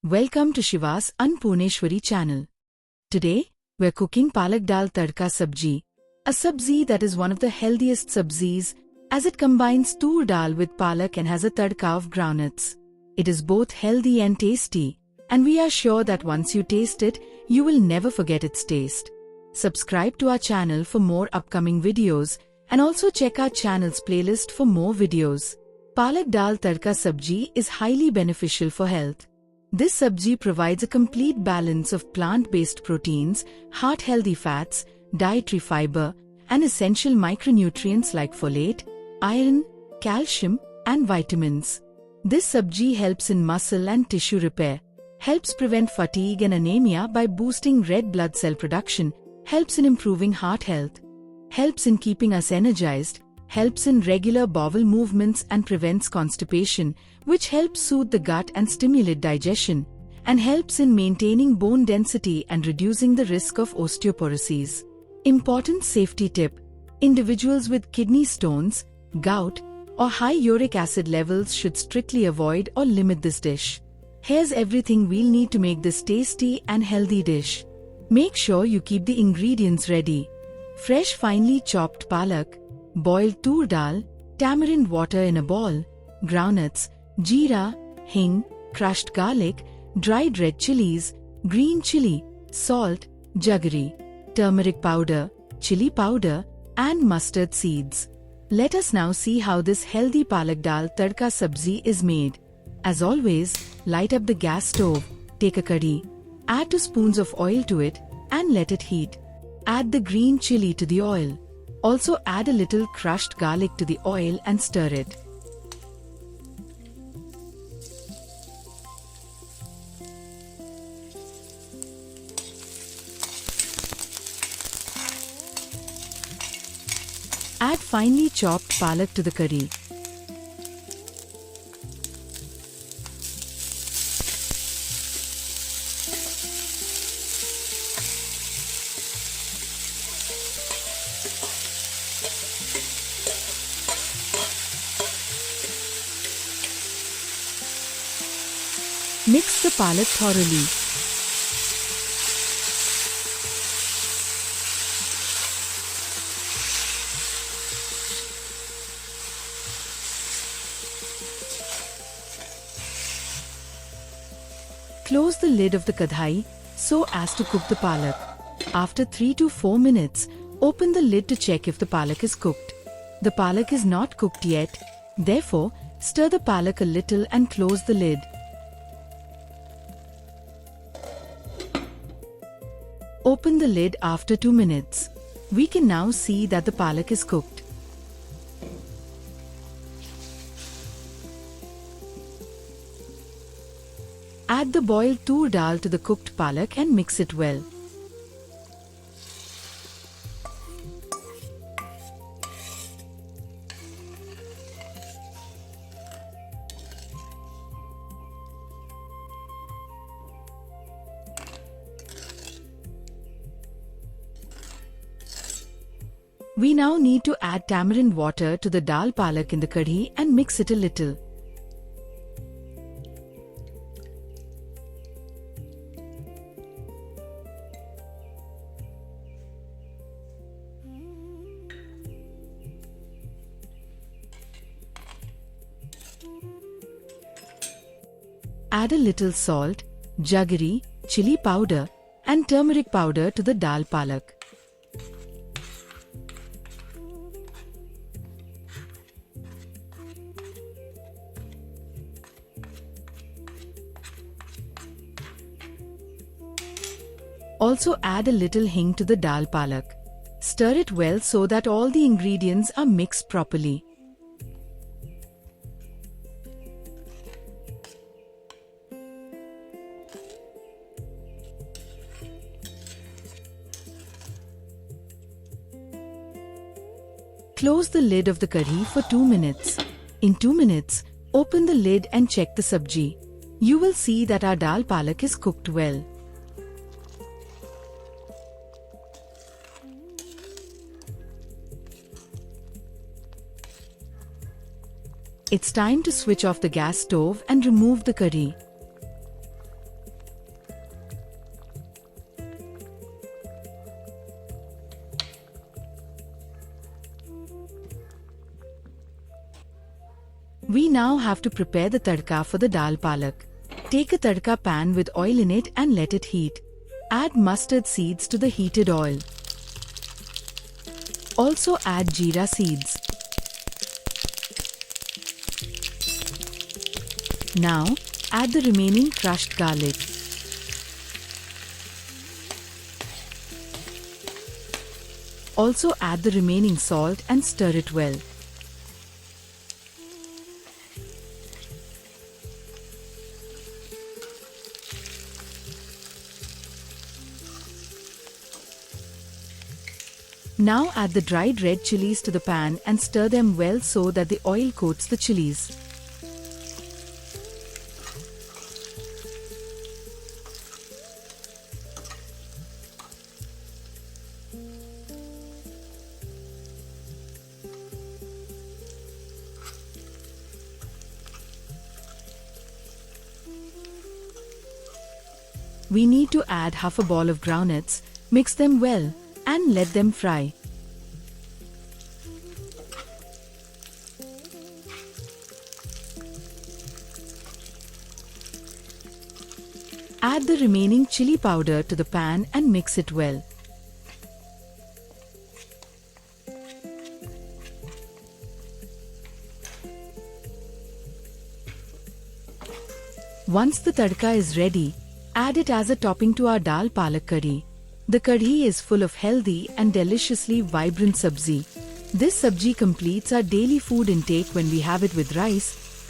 Welcome to Shiva's Annapurneshwari channel. Today, we're cooking Palak Dal Tadka Sabji, a sabji that is one of the healthiest sabjis as it combines tur dal with palak and has a tadka of groundnuts. It is both healthy and tasty, and we are sure that once you taste it, you will never forget its taste. Subscribe to our channel for more upcoming videos and also check our channel's playlist for more videos. Palak Dal Tadka Sabji is highly beneficial for health. This sabji provides a complete balance of plant-based proteins, heart-healthy fats, dietary fiber, and essential micronutrients like folate, iron, calcium, and vitamins. This sabji helps in muscle and tissue repair, helps prevent fatigue and anemia by boosting red blood cell production, helps in improving heart health, helps in keeping us energized, helps in regular bowel movements and prevents constipation, which helps soothe the gut and stimulate digestion, and helps in maintaining bone density and reducing the risk of osteoporosis. Important safety tip: individuals with kidney stones, gout, or high uric acid levels should strictly avoid or limit this dish. Here's everything we'll need to make this tasty and healthy dish. Make sure you keep the ingredients ready: fresh finely chopped palak, boiled tur dal, tamarind water in a bowl, groundnuts, jeera, hing, crushed garlic, dried red chilies, green chili, salt, jaggery, turmeric powder, chili powder, and mustard seeds. Let us now see how this healthy Palak Dal Tadka Sabji is made. As always, light up the gas stove, take a kadhi, add 2 spoons of oil to it, and let it heat. Add the green chili to the oil. Also add a little crushed garlic to the oil and stir it. Add finely chopped palak to the curry. Mix the palak thoroughly. Close the lid of the kadhai so as to cook the palak. After 3 to 4 minutes, open the lid to check if the palak is cooked. The palak is not cooked yet, therefore, stir the palak a little and close the lid. Open the lid after 2 minutes. We can now see that the palak is cooked. Add the boiled tur dal to the cooked palak and mix it well. We now need to add tamarind water to the dal palak in the kadhi and mix it a little. Add a little salt, jaggery, chili powder, and turmeric powder to the dal palak. Also add a little hing to the dal palak. Stir it well so that all the ingredients are mixed properly. Close the lid of the curry for 2 minutes. In 2 minutes, open the lid and check the sabji. You will see that our dal palak is cooked well. It's time to switch off the gas stove and remove the curry. We now have to prepare the tadka for the dal palak. Take a tadka pan with oil in it and let it heat. Add mustard seeds to the heated oil. Also add jeera seeds. Now, add the remaining crushed garlic. Also add the remaining salt and stir it well. Now add the dried red chilies to the pan and stir them well so that the oil coats the chilies. We need to add half a ball of groundnuts, mix them well, and let them fry. Add the remaining chili powder to the pan and mix it well. Once the tadka is ready, add it as a topping to our dal palak curry. The curry is full of healthy and deliciously vibrant sabji. This sabji completes our daily food intake when we have it with rice,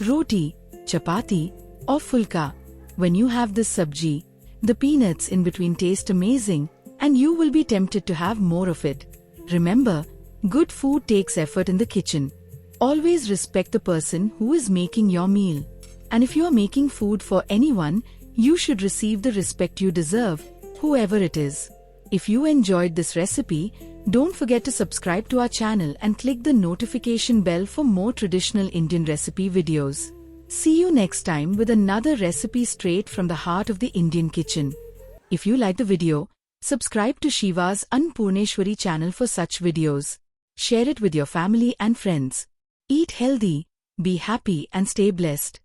roti, chapati, or fulka. When you have this sabji, the peanuts in between taste amazing and you will be tempted to have more of it. Remember, good food takes effort in the kitchen. Always respect the person who is making your meal. And if you are making food for anyone, you should receive the respect you deserve, whoever it is. If you enjoyed this recipe, don't forget to subscribe to our channel and click the notification bell for more traditional Indian recipe videos. See you next time with another recipe straight from the heart of the Indian kitchen. If you like the video, subscribe to Shiva's Annapurneshwari channel for such videos. Share it with your family and friends. Eat healthy, be happy and stay blessed.